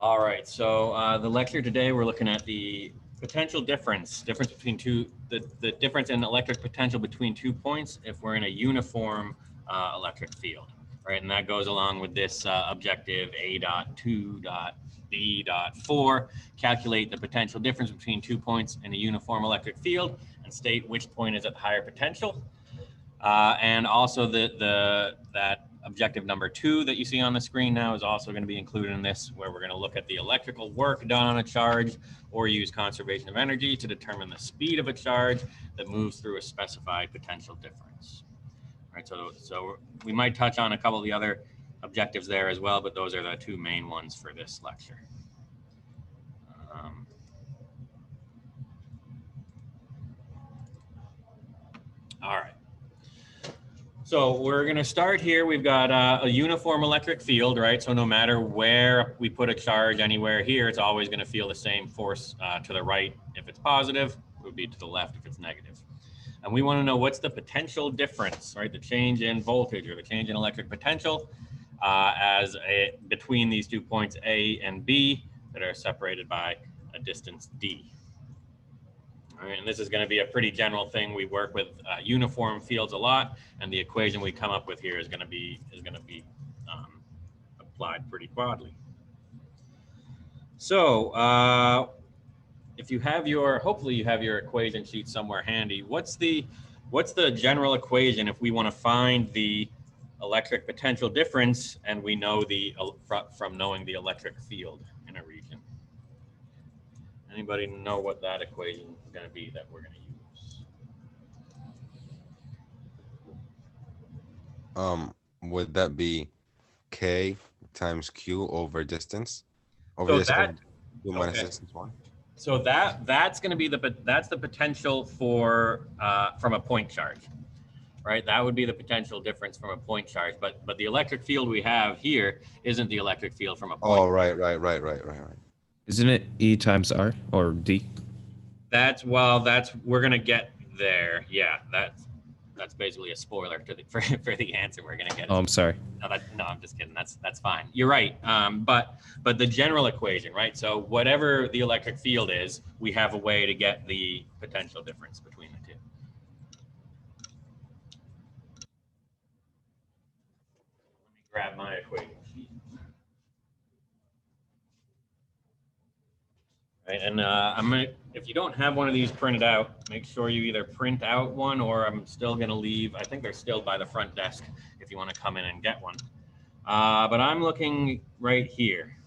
All right, so the lecture today, we're looking at the potential difference between the difference in electric potential between 2 points if we're in a uniform electric field, right? And that goes along with this objective A.2.B.4, calculate the potential difference between 2 points in a uniform electric field and state which point is at higher potential. And also that objective number 2 that you see on the screen now is also going to be included in this, where we're going to look at the electrical work done on a charge or use conservation of energy to determine the speed of a charge that moves through a specified potential difference. All right, so we might touch on a couple of the other objectives there as well, but those are the two main ones for this lecture. All right. So we're going to start here. We've got a uniform electric field, right? So no matter where we put a charge anywhere here, it's always going to feel the same force to the right if it's positive, it would be to the left if it's negative. And we want to know what's the potential difference, right? The change in voltage or the change in electric potential between these 2 points A and B that are separated by a distance D. All right, and this is going to be a pretty general thing. We work with uniform fields a lot, and the equation we come up with here is going to be applied pretty broadly. So if you have hopefully you have your equation sheet somewhere handy. What's the general equation if we want to find the electric potential difference and we know from knowing the electric field in a region? Anybody know what that equation is going to be that we're going to use? Would that be K times Q over distance? So Distance 1? So that's going to be that's the potential for from a point charge, right? That would be the potential difference from a point charge. But the electric field we have here isn't the electric field from a point. Oh, right. Isn't it E times R or D? We're going to get there. Yeah, that's basically a spoiler for the answer we're going to get. Oh, I'm sorry. No, I'm just kidding. That's fine. You're right. But the general equation, right? So whatever the electric field is, we have a way to get the potential difference between the two. Let me grab my equation sheet. Right, and if you don't have one of these printed out, make sure you either print out one, or I'm still going to leave. I think they're still by the front desk if you want to come in and get one. But I'm looking right here.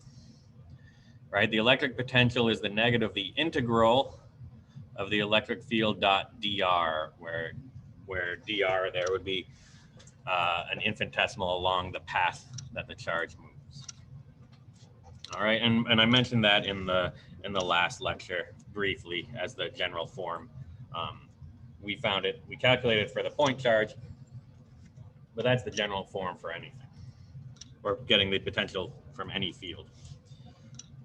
Right, the electric potential is the negative of the integral of the electric field dot dr, where dr there would be an infinitesimal along the path that the charge moves. All right, and I mentioned that in the last lecture briefly as the general form. We calculated for the point charge, but that's the general form for anything. We're getting the potential from any field.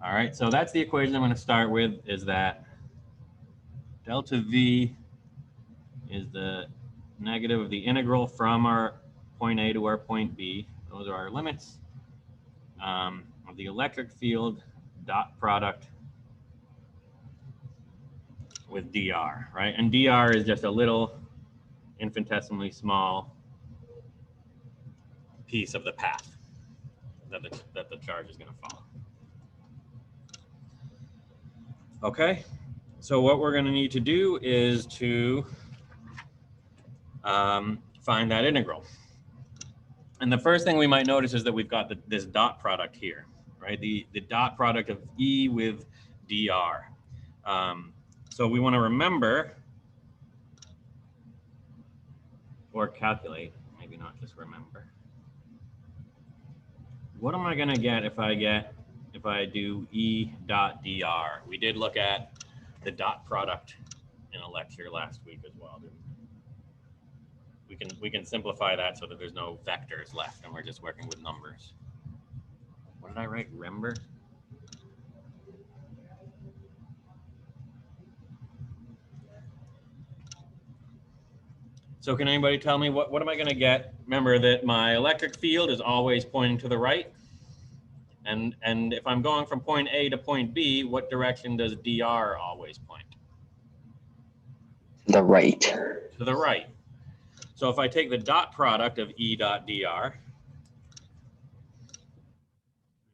All right, so that's the equation I'm going to start with, is that delta V is the negative of the integral from our point A to our point B. Those are our limits of the electric field dot product with dr, right? And dr is just a little infinitesimally small piece of the path that the charge is going to follow. Okay, so what we're going to need to do is to find that integral. And the first thing we might notice is that we've got this dot product here, right? The dot product of E with dr. So we want to remember or calculate, maybe not just remember. What am I going to get if I do E dot dr? We did look at the dot product in a lecture last week as well, didn't we? We can simplify that so that there's no vectors left and we're just working with numbers. What did I write? Remember? So can anybody tell me what am I going to get? Remember that my electric field is always pointing to the right, And if I'm going from point A to point B, what direction does dr always point? The right. To the right. So if I take the dot product of E dot dr,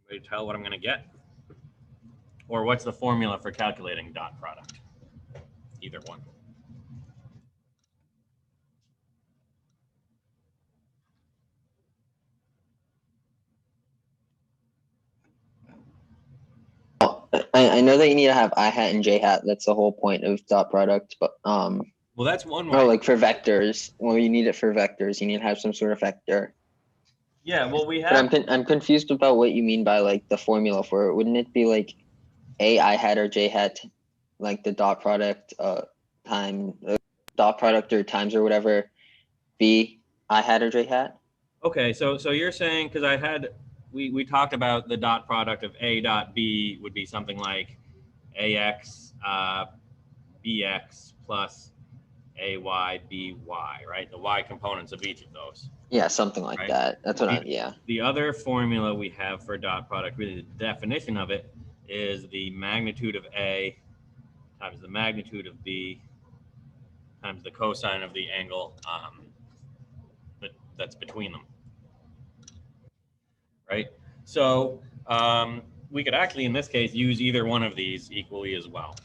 anybody tell what I'm going to get? Or what's the formula for calculating dot product? Either one. I know that you need to have I hat and J hat. That's the whole point of dot product. But Well, that's one way. or like for vectors, well, you need it for vectors. You need to have some sort of vector. Yeah, well, we But have. I'm confused about what you mean by like the formula for it. Wouldn't it be like A I hat or J hat, like the dot product time dot product or times or whatever, B I hat or J hat? Okay, so you're saying, because we talked about the dot product of A dot B would be something like AX BX plus AY BY, right? The Y components of each of those. Yeah, something like Right. that. That's what yeah. The other formula we have for dot product, really the definition of it, is the magnitude of A times the magnitude of B times the cosine of the angle that's between them. Right? So we could actually, in this case, use either one of these equally as well.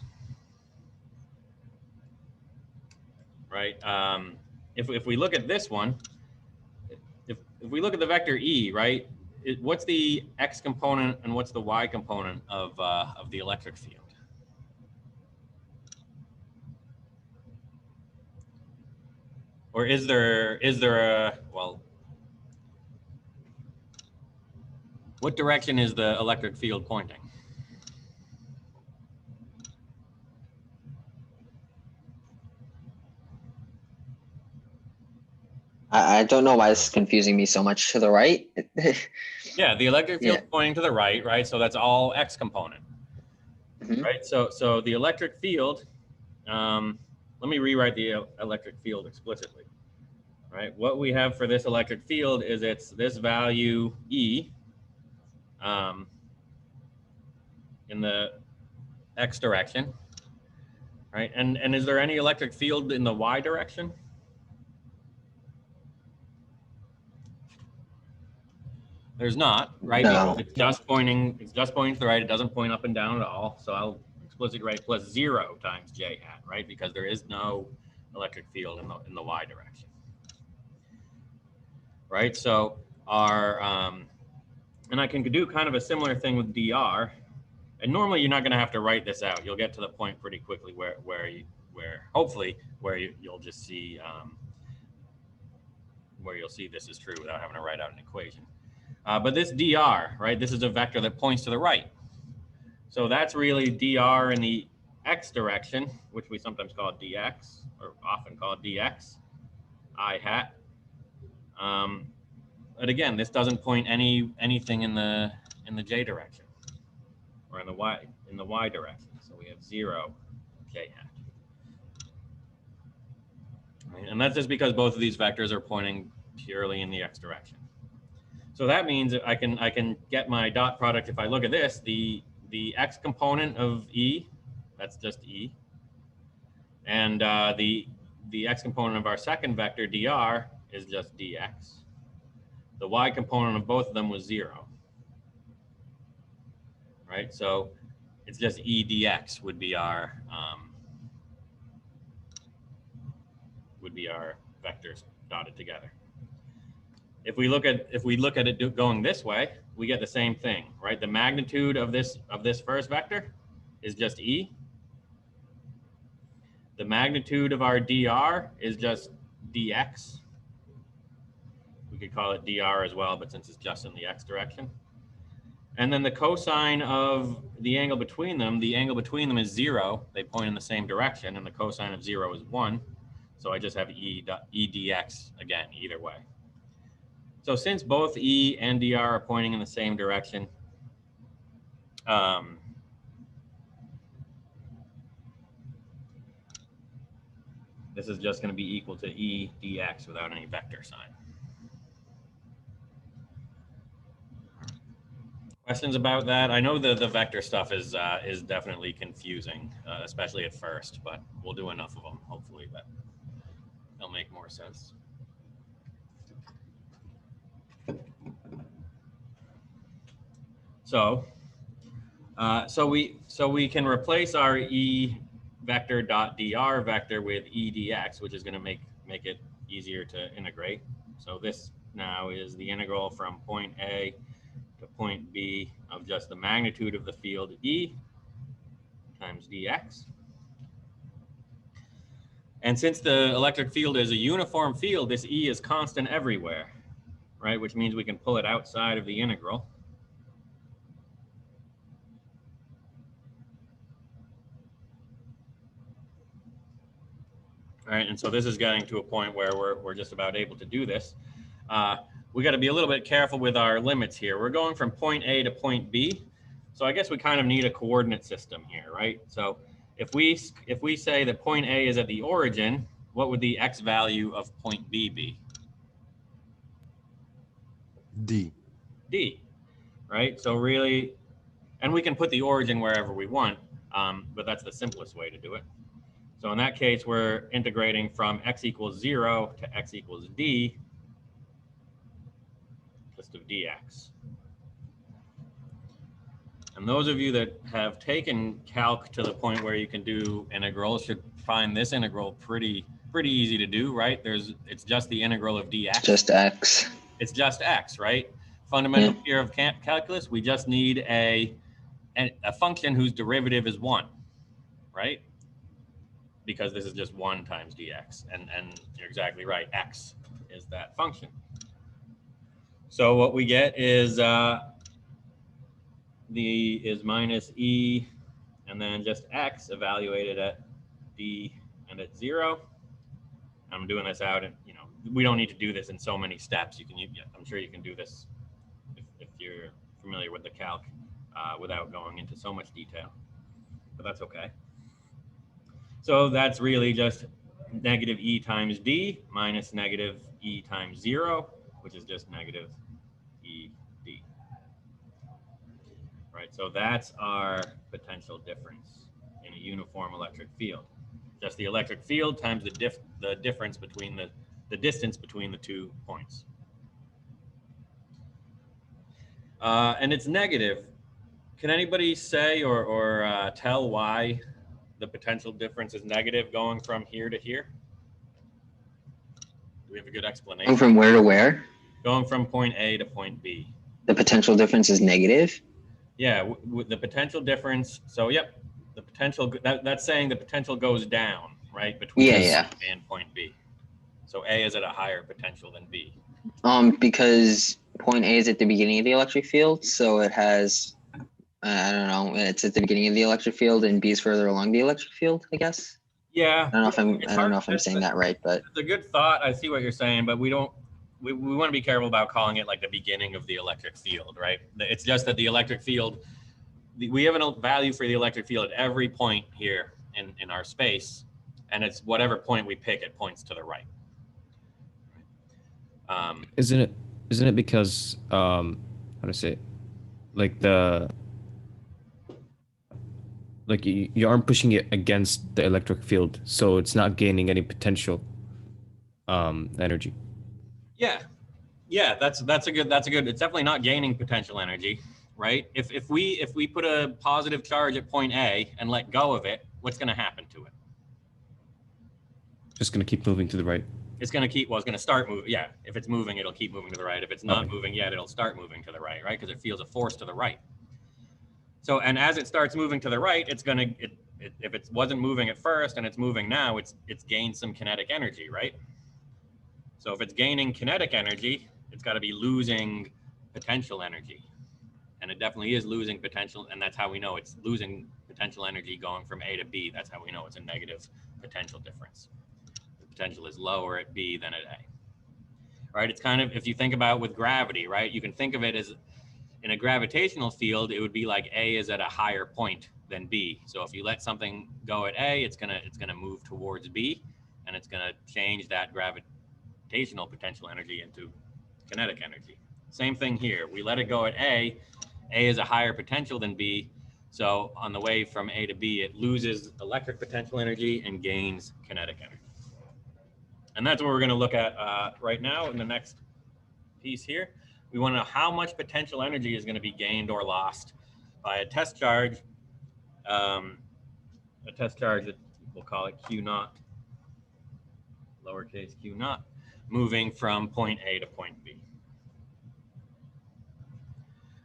Right? If we look at this one, if we look at the vector E, right, what's the x component and what's the y component of the electric field? Or is there a, well, what direction is the electric field pointing? I don't know why this is confusing me so much. To the right? Yeah, the electric field Yeah. pointing to the right, right? So that's all x component, Mhm. right? So the electric field, let me rewrite the electric field explicitly, right? What we have for this electric field is it's this value E in the x direction, right? And is there any electric field in the y direction? There's not, right? No. Because it's just pointing to the right. It doesn't point up and down at all. So I'll explicitly write plus 0 times j hat, right? Because there is no electric field in the y direction, right? So our and I can do kind of a similar thing with dr. And normally you're not going to have to write this out. You'll get to the point pretty quickly where hopefully you'll just see where you'll see this is true without having to write out an equation. But this dr, right, this is a vector that points to the right. So that's really dr in the x direction, which we sometimes call dx, or often call dx, I hat. But again, this doesn't point anything in the j direction, or in the y direction. So we have 0 j hat. Right? And that's just because both of these vectors are pointing purely in the x direction. So that means I can get my dot product. If I look at this, the x component of E, that's just E, and the x component of our second vector dr is just dx. The y component of both of them was 0, right? So it's just E dx would be our vectors dotted together. If we look at it going this way, we get the same thing, right? The magnitude of this first vector is just E. The magnitude of our dr is just dx. We could call it dr as well, but since it's just in the x direction. And then the cosine of the angle between them is 0. They point in the same direction, and the cosine of 0 is 1. So I just have E dx again, either way. So since both E and dr are pointing in the same direction, this is just going to be equal to E dx without any vector sign. Questions about that? I know the vector stuff is definitely confusing, especially at first, but we'll do enough of them, hopefully, that they'll make more sense. So we can replace our E vector dot dr vector with E dx, which is going to make it easier to integrate. So this now is the integral from point A to point B of just the magnitude of the field E times dx. And since the electric field is a uniform field, this E is constant everywhere, right? Which means we can pull it outside of the integral. All right, and so this is getting to a point where we're just about able to do this. We got to be a little bit careful with our limits here. We're going from point A to point B. So I guess we kind of need a coordinate system here, right? So if we say that point A is at the origin, what would the x value of point B be? D. D, right? So really, and we can put the origin wherever we want, but that's the simplest way to do it. So in that case, we're integrating from x equals 0 to x equals d, just of dx. And those of you that have taken calc to the point where you can do integrals should find this integral pretty easy to do, right? It's just the integral of dx. Just x. It's just x, right? Fundamental theory of calculus, we just need a function whose derivative is 1, right? Because this is just 1 times dx, and you're exactly right, x is that function. So what we get is is minus e, and then just x evaluated at d and at 0. I'm doing this out, and we don't need to do this in so many steps. I'm sure you can do this if you're familiar with the calc without going into so much detail, but that's okay. So that's really just negative e times d minus negative e times 0, which is just negative e d. Right, so that's our potential difference in a uniform electric field. Just the electric field times the difference between the distance between the 2 points. And it's negative. Can anybody say or tell why the potential difference is negative going from here to here? Do we have a good explanation? Going from where to where? Going from point A to point B. The potential difference is negative? Yeah, the potential difference. So, yep, the potential, that's saying the potential goes down, right? Between A and point B. So A is at a higher potential than B. Because point A is at the beginning of the electric field, so it has, I don't know, it's at the beginning of the electric field and B is further along the electric field, I guess. Yeah. I don't know if I'm saying that right, but it's a good thought. I see what you're saying, but we want to be careful about calling it like the beginning of the electric field, right? It's just that the electric field, we have a value for the electric field at every point here in our space, and it's whatever point we pick, it points to the right. Isn't it because how to say it? Like you aren't pushing it against the electric field, so it's not gaining any potential energy. Yeah, that's a good. It's definitely not gaining potential energy, right? If we put a positive charge at point A and let go of it, what's going to happen to it? Just going to keep moving to the right. It's going to start moving. Yeah, if it's moving, it'll keep moving to the right. If it's not moving yet, it'll start moving to the right, right? Because it feels a force to the right. So, and as it starts moving to the right, it's going to, if it wasn't moving at first and it's moving now, it's gained some kinetic energy, right? So if it's gaining kinetic energy, it's got to be losing potential energy. And it definitely is losing potential. And that's how we know it's losing potential energy going from A to B. That's how we know it's a negative potential difference. The potential is lower at B than at A. Right? It's kind of, if you think about with gravity, right? You can think of it as, in a gravitational field, it would be like A is at a higher point than B. So if you let something go at A, it's gonna move towards B, and it's gonna change that gravitational potential energy into kinetic energy. Same thing here. We let it go at A, A is a higher potential than B. So on the way from A to B, it loses electric potential energy and gains kinetic energy. And that's what we're going to look at right now in the next piece here. We want to know how much potential energy is going to be gained or lost by a test charge that we'll call it Q naught, lowercase q naught, moving from point A to point B.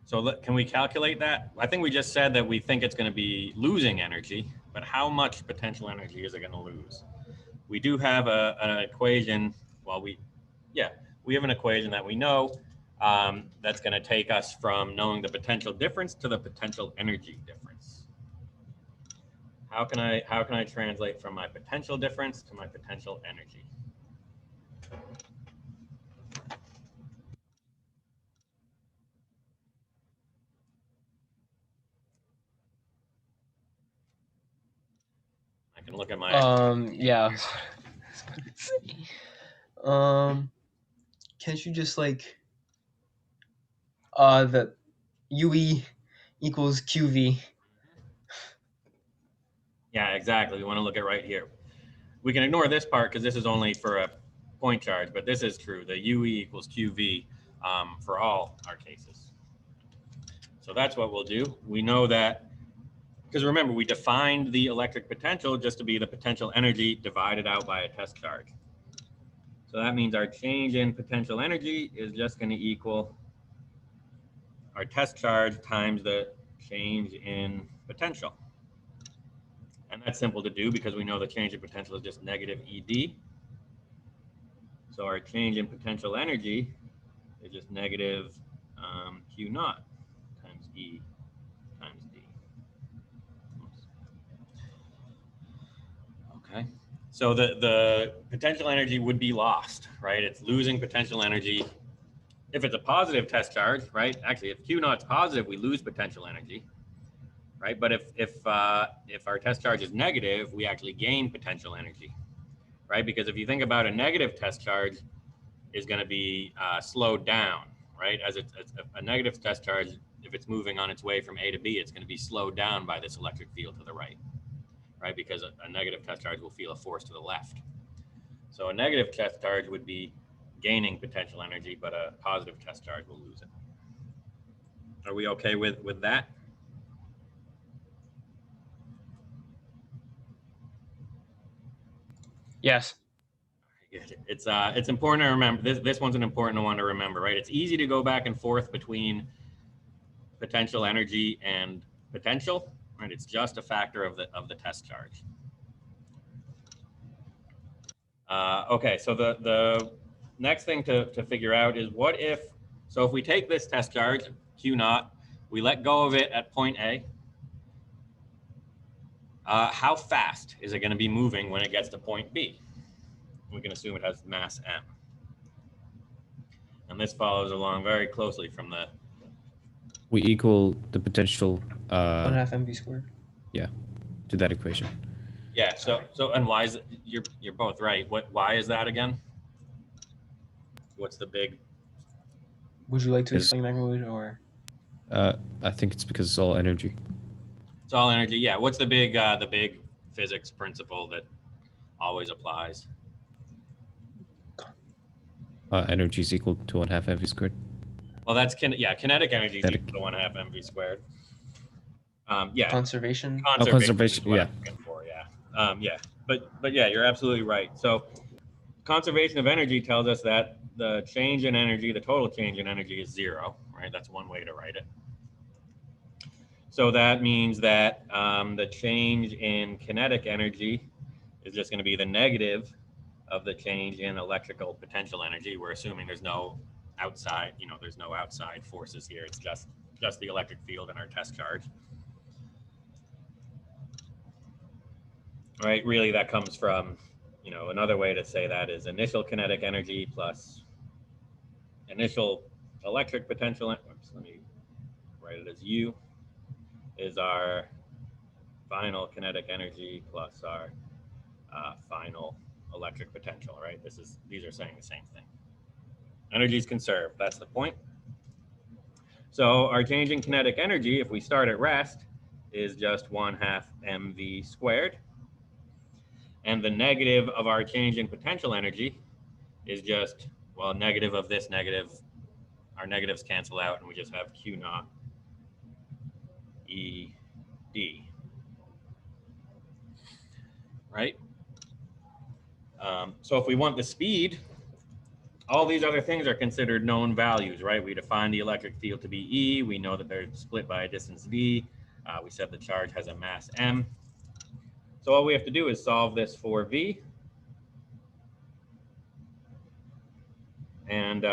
So can we calculate that? I think we just said that we think it's going to be losing energy, but how much potential energy is it going to lose? We do have an equation. Well, we have an equation that we know that's going to take us from knowing the potential difference to the potential energy difference. How can I translate from my potential difference to my potential energy? I can look at my Yeah. Can't you just like the UE equals QV? Yeah, exactly. We want to look at right here. We can ignore this part because this is only for a point charge, but this is true. The UE equals QV for all our cases. So that's what we'll do. We know that, because remember, we defined the electric potential just to be the potential energy divided out by a test charge. So that means our change in potential energy is just going to equal our test charge times the change in potential. And that's simple to do because we know the change in potential is just negative ED. So our change in potential energy is just negative Q naught times E times D. Oops. Okay. So the potential energy would be lost, right? It's losing potential energy. If it's a positive test charge, right? Actually, if Q naught's positive, we lose potential energy. Right, but if our test charge is negative, we actually gain potential energy, right? Because if you think about a negative test charge is going to be slowed down, right? As it's a negative test charge, if it's moving on its way from A to B, it's going to be slowed down by this electric field to the right, right? Because a negative test charge will feel a force to the left. So a negative test charge would be gaining potential energy, but a positive test charge will lose it. Are we okay with that? Yes. It's important to remember. This one's an important one to remember, right? It's easy to go back and forth between potential energy and potential, right? It's just a factor of the test charge. Okay, so the next thing to figure out is what if, so if we take this test charge, Q naught, we let go of it at point A, how fast is it going to be moving when it gets to point B? We can assume it has mass m. And this follows along very closely from the... We equal the potential 1/2 mv squared. yeah, to that equation. Yeah, so and why is it, you're both right. Why is that again? What's the big... Would you like to Is- explain that, Road, or? I think it's because it's all energy. It's all energy, yeah. What's the big physics principle that always applies? Energy is equal to 1/2 mv squared. Well, that's kinetic energy is Kinetic. equal to 1/2 mv squared. Yeah, Conservation. Conservation, is what yeah. I'm looking for, yeah. Yeah, but yeah, you're absolutely right. So conservation of energy tells us that the change in energy, the total change in energy is 0, right? That's one way to write it. So that means that the change in kinetic energy is just going to be the negative of the change in electrical potential energy. We're assuming there's no outside, there's no outside forces here. It's just the electric field and our test charge. Right, really that comes from, another way to say that is initial kinetic energy plus initial electric potential. Oops, let me write it as U is our final kinetic energy plus our final electric potential, right? These are saying the same thing. Energy is conserved, that's the point. So our change in kinetic energy, if we start at rest, is just 1/2 mv squared. And the negative of our change in potential energy is just, well, negative of this negative. Our negatives cancel out and we just have Q naught ED. Right? So if we want the speed, all these other things are considered known values, right? We define the electric field to be E. We know that they're split by a distance V. We said the charge has a mass M. So all we have to do is solve this for V. And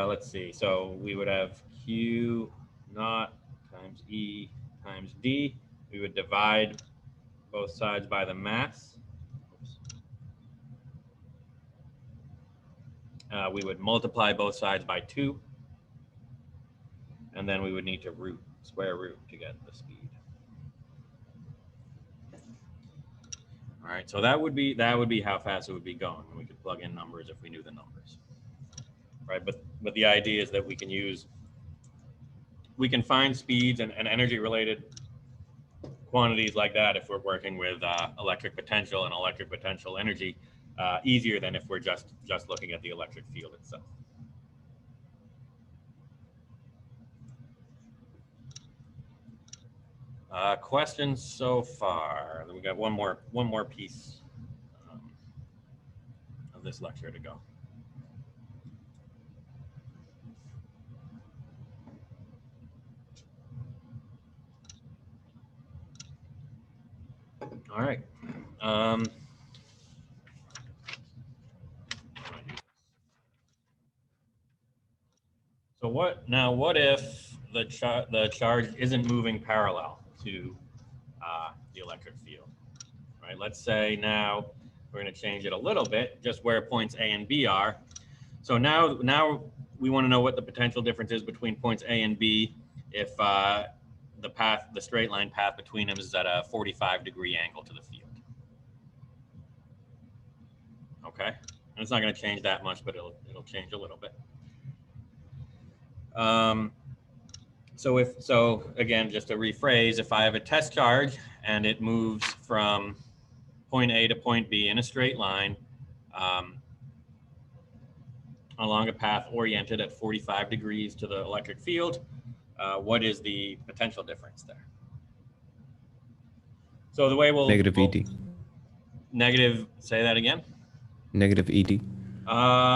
let's see. So we would have Q naught times E times D. We would divide both sides by the mass. We would multiply both sides by 2. And then we would need to square root to get the speed. All right, so that would be how fast it would be going. We could plug in numbers if we knew the numbers. Right, but the idea is that we can find speeds and energy related quantities like that if we're working with electric potential and electric potential energy easier than if we're just looking at the electric field itself. Questions so far? Then we got one more piece of this lecture to go. All right. So what if the charge isn't moving parallel to the electric field, right? Let's say now we're going to change it a little bit, just where points A and B are. So now we want to know what the potential difference is between points A and B if the straight line path between them is at a 45-degree angle to the field. Okay, and it's not going to change that much, but it'll change a little bit. So again, just to rephrase, if I have a test charge and it moves from point A to point B in a straight line along a path oriented at 45 degrees to the electric field, what is the potential difference there? So the way Negative ED. Negative, say that again? Negative ED.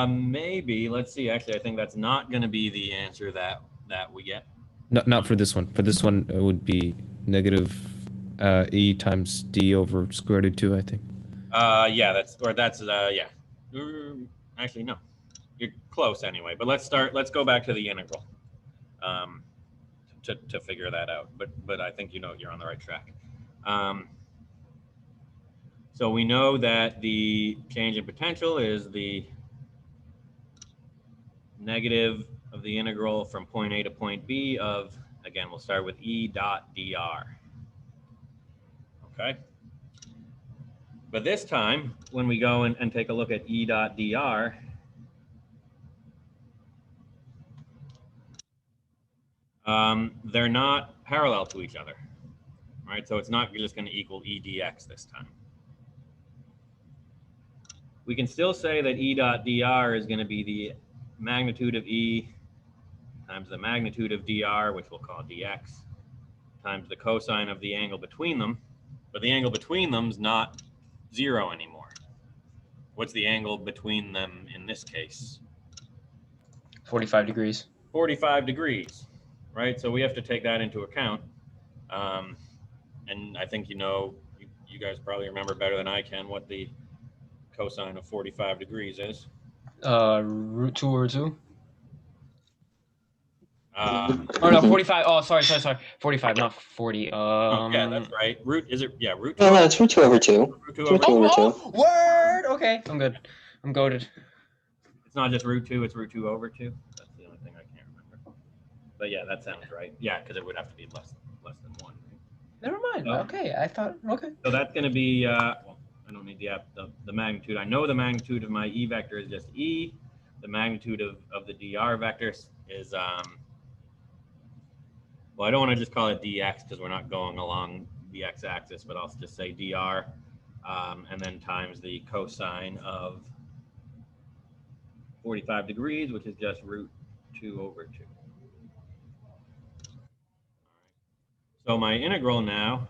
Maybe. Let's see. Actually, I think that's not going to be the answer that we get. Not for this one. For this one, it would be negative E times D over square root of 2, I think. Yeah, yeah. Actually, no. You're close anyway. But let's go back to the integral to figure that out. But I think you're on the right track. So we know that the change in potential is the negative of the integral from point A to point B of, again, we'll start with E dot dr. Okay. But this time, when we go and take a look at E dot dr, they're not parallel to each other, right? So it's not just going to equal E dx this time. We can still say that E dot dr is going to be the magnitude of E times the magnitude of dr, which we'll call dx, times the cosine of the angle between them. But the angle between them is not 0 anymore. What's the angle between them in this case? 45 degrees. 45 degrees, right? So we have to take that into account. And I think you guys probably remember better than I can what the cosine of 45 degrees is. Root 2 over 2. Oh no, 45. Oh, sorry. 45, not 40. yeah, that's right. Root 2. No, it's root 2 over 2. Root 2 over 2. Oh, word. Okay, I'm good. I'm goated. It's not just root 2, it's root 2 over 2. That's the only thing I can't remember. But yeah, that sounds right. Yeah, because it would have to be less than 1. Never mind. Okay, I thought. Okay. So that's going to be, well, I don't need the magnitude. I know the magnitude of my E vector is just E. The magnitude of the dr vector is well, I don't want to just call it dx because we're not going along the x-axis, but I'll just say dr, and then times the cosine of 45 degrees, which is just root 2 over 2. So my integral now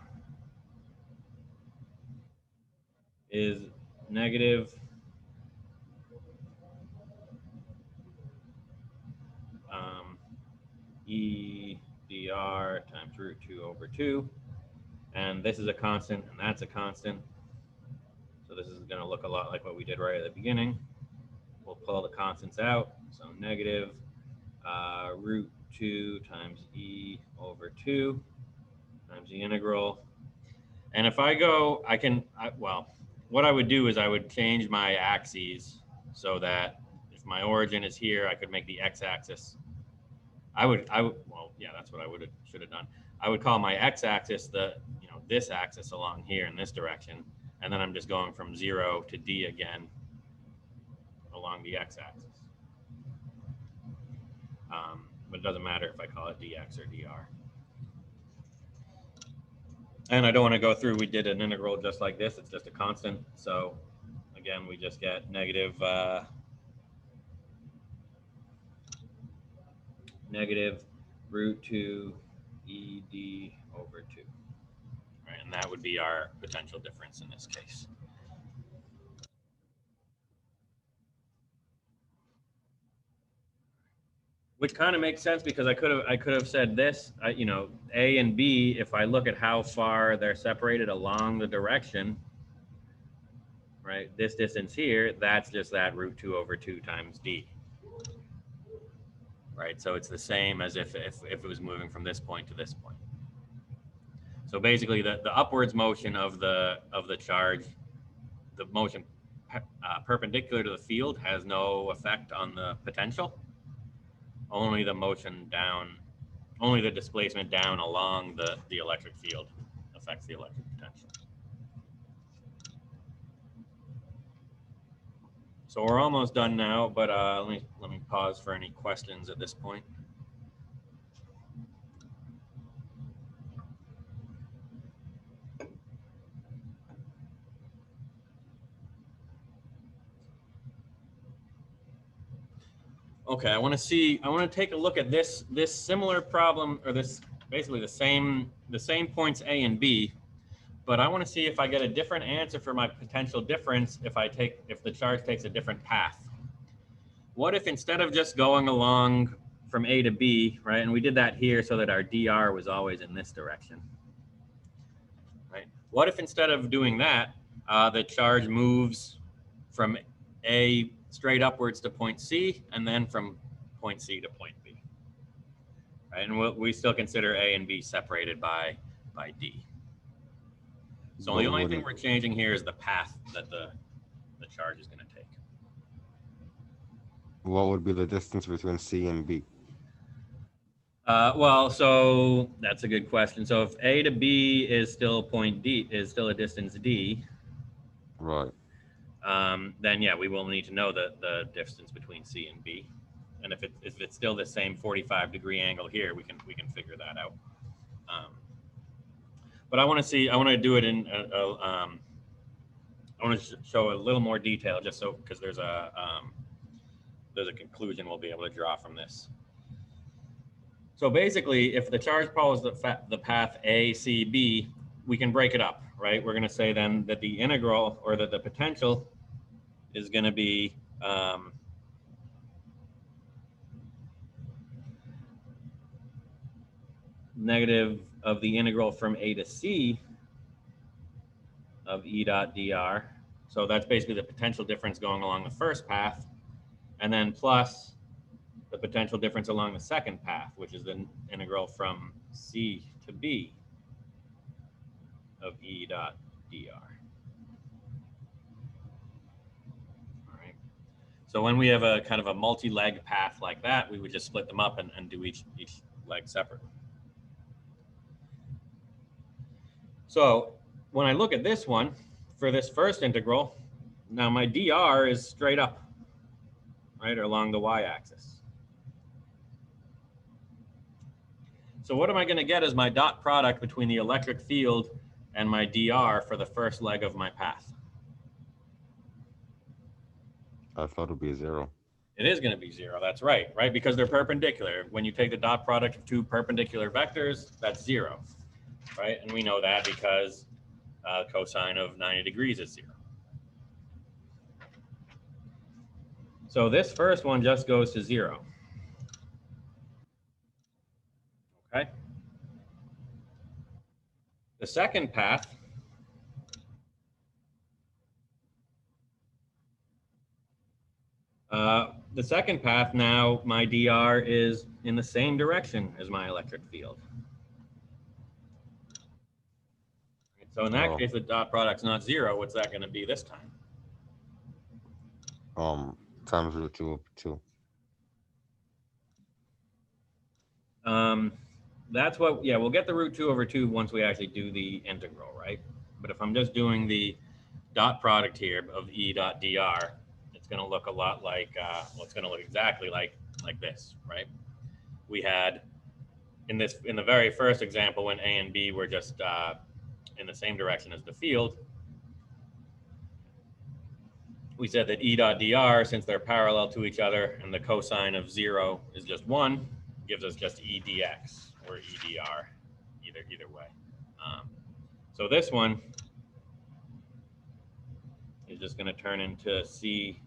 is negative e dr times root 2 over 2. And this is a constant, and that's a constant. So this is going to look a lot like what we did right at the beginning. We'll pull the constants out. So negative root 2 times e over 2 times the integral. And if I go, well, what I would do is I would change my axes so that if my origin is here, I could make the x-axis. Well, yeah, that's what I should have done. I would call my x-axis this axis along here in this direction, and then I'm just going from 0 to d again along the x-axis. But it doesn't matter if I call it dx or dr. And I don't want to go through, we did an integral just like this, it's just a constant. So again, we just get negative root 2 ed over 2. Right, and that would be our potential difference in this case. Which kind of makes sense because I could have said this, A and B, if I look at how far they're separated along the direction, right, this distance here, that's just that root 2 over 2 times d. Right, so it's the same as if it was moving from this point to this point. So basically, the upwards motion of the charge, the motion perpendicular to the field has no effect on the potential. Only the motion down, only the displacement down along the electric field affects the electric potential. So we're almost done now, but let me pause for any questions at this point. Okay, I want to take a look at this similar problem, or this basically the same points A and B, but I want to see if I get a different answer for my potential difference if the charge takes a different path. What if instead of just going along from A to B, right, and we did that here so that our dr was always in this direction, right? What if instead of doing that, the charge moves from A straight upwards to point C, and then from point C to point B, right? And we still consider A and B separated by D. So the only thing we're changing here is the path that the charge is going to take. What would be the distance between C and B? Well, so that's a good question. So if A to B is still point D, is still a distance D, Right. then yeah, we will need to know the distance between C and B. And if it's still the same 45-degree angle here, we can figure that out. But I want to do it in I want to show a little more detail, just so, because there's a conclusion we'll be able to draw from this. So basically, if the charge follows the path A, C, B, we can break it up, right? We're going to say then that the integral, or that the potential, is going to be negative of the integral from A to C of E dot dr. So that's basically the potential difference going along the first path, and then plus the potential difference along the second path, which is the integral from C to B of E dot dr. All right. So when we have a kind of a multi-leg path like that, we would just split them up and do each leg separately. So when I look at this one, for this first integral, now my dr is straight up, right, or along the y-axis. So what am I going to get as my dot product between the electric field and my dr for the first leg of my path? I thought it would be 0. It is going to be 0. That's right, right? Because they're perpendicular. When you take the dot product of two perpendicular vectors, that's 0, right? And we know that because cosine of 90 degrees is 0. So this first one just goes to 0. Okay. The second path now, my dr is in the same direction as my electric field. So in that case, the dot product's not 0. What's that going to be this time? Times root 2 over 2. That's what, yeah, we'll get the root 2 over 2 once we actually do the integral, right? But if I'm just doing the dot product here of E dot dr, it's going to look a lot like, well, it's going to look exactly like this, right? We had in the very first example, when A and B were just in the same direction as the field, we said that E dot dr, since they're parallel to each other and the cosine of 0 is just 1, gives us just E dx or E dr, either way. So this one is just going to turn into C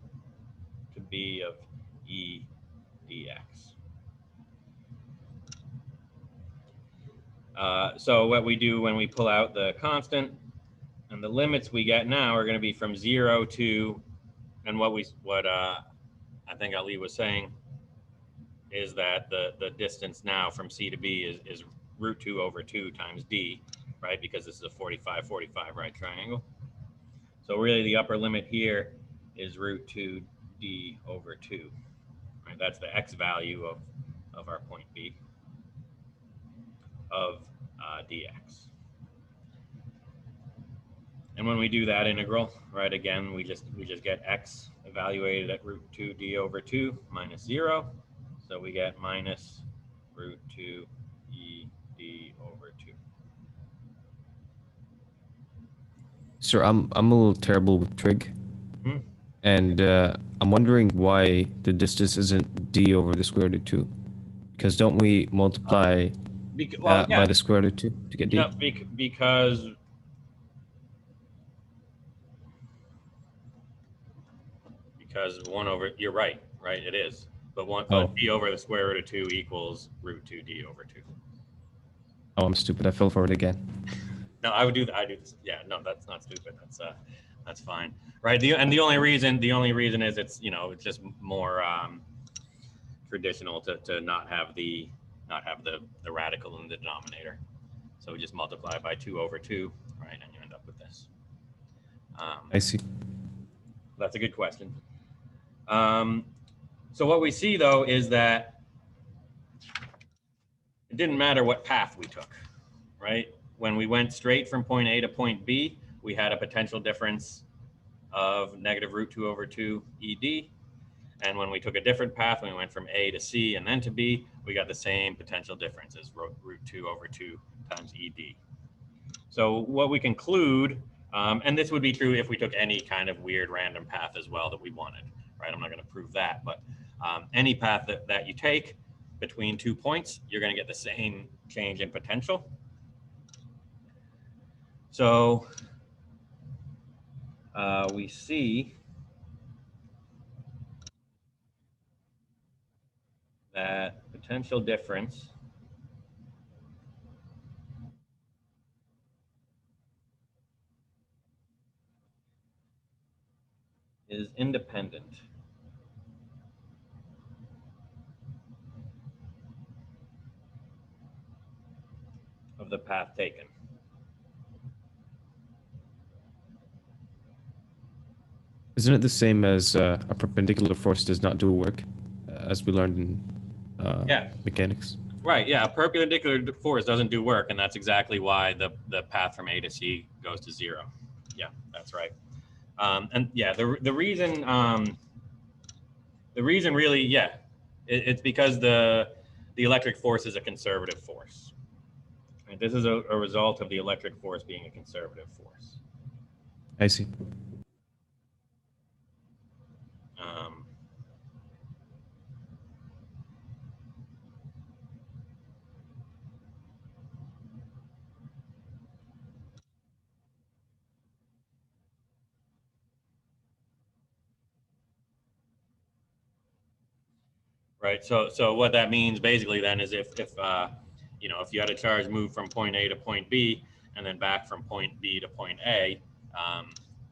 to B of E dx. So what we do when we pull out the constant, and the limits we get now are going to be from 0 to, and what I think Ali was saying is that the distance now from C to B is root 2 over 2 times D, right? Because this is a 45, 45 right triangle. So really the upper limit here is root 2 D over 2, right? That's the X value of our point B of dx. And when we do that integral, right, again, we just get X evaluated at root 2 D over 2 minus 0. So we get minus root 2 E D over 2. Sir, I'm a little terrible with trig. And I'm wondering why the distance isn't D over the square root of 2. Because don't we multiply by the square root of 2 to get D? No, because you're right, it is. But D over the square root of 2 equals root 2 D over 2. Oh, I'm stupid. I fell for it again. No, I do this. Yeah, no, that's not stupid. That's fine, right? The only reason is it's it's just more traditional to not have the radical in the denominator. So we just multiply by 2 over 2, right, and you end up with this. I see. That's a good question. So what we see though is that it didn't matter what path we took, right? When we went straight from point A to point B, we had a potential difference of negative root 2 over 2 ED. And when we took a different path, when we went from A to C and then to B, we got the same potential difference as root 2 over 2 times ED. So what we conclude, and this would be true if we took any kind of weird random path as well that we wanted, right? I'm not going to prove that, but any path that you take between 2 points, you're going to get the same change in potential. So we see that potential difference is independent of the path taken. Isn't it the same as a perpendicular force does not do work, as we learned in mechanics? Right, yeah, a perpendicular force doesn't do work, and that's exactly why the path from A to C goes to 0. Yeah, that's right. And yeah, the reason really, yeah, it's because the electric force is a conservative force, Right, this is a result of the electric force being a conservative force. I see. Um, right. So what that means basically then is if you know, if you had a charge move from point A to point B and then back from point B to point A,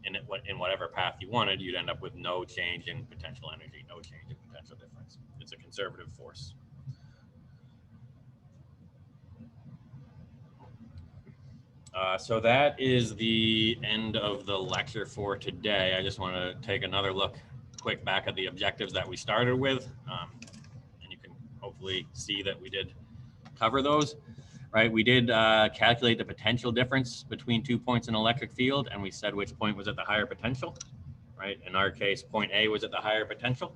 in whatever path you wanted, you'd end up with no change in potential energy, no change in potential difference. It's a conservative force. So that is the end of the lecture for today. I just want to take another look quick back at the objectives that we started with. And you can hopefully see that we did cover those, right? We did calculate the potential difference between 2 points in an electric field, and we said which point was at the higher potential, right? In our case, point A was at the higher potential.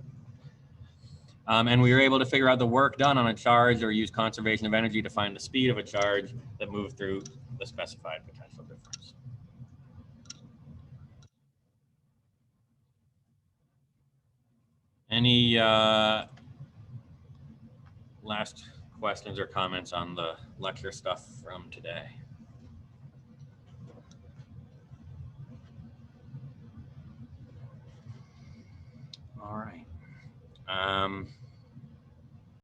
And we were able to figure out the work done on a charge or use conservation of energy to find the speed of a charge that moved through the specified potential difference. Any last questions or comments on the lecture stuff from today? All right.